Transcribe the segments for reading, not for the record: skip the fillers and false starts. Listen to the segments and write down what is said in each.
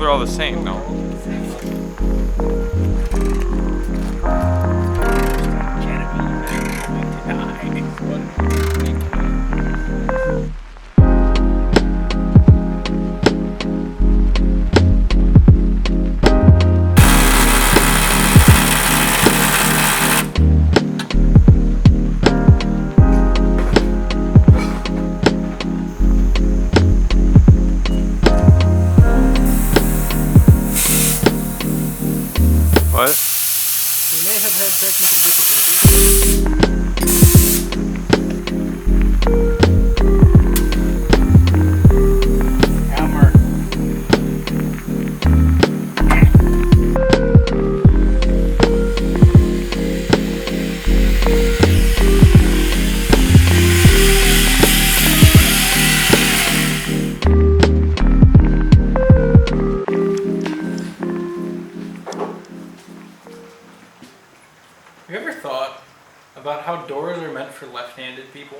They're all the same, no? What? We may have had technical difficulties. Hammer. Have you ever thought about how doors are meant for left-handed people?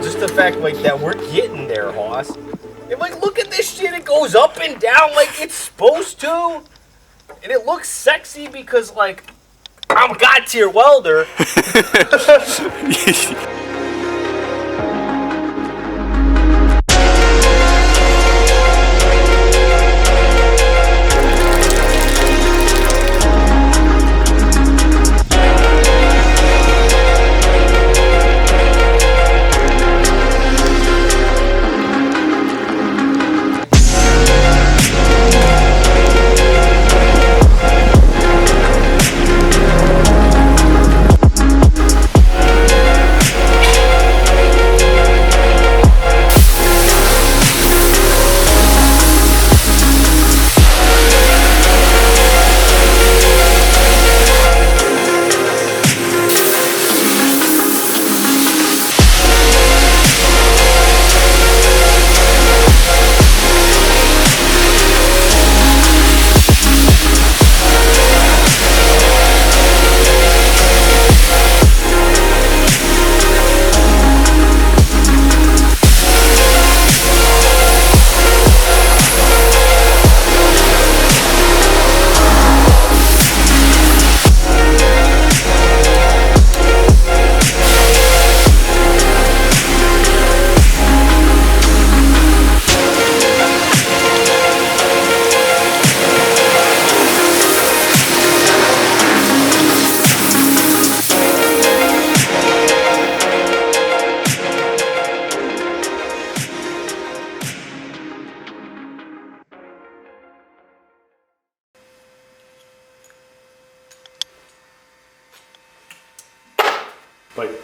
Just the fact like that we're getting there, Hoss. And like, look at this shit. It goes up and down like it's supposed to, and it looks sexy because like I'm a god tier welder. But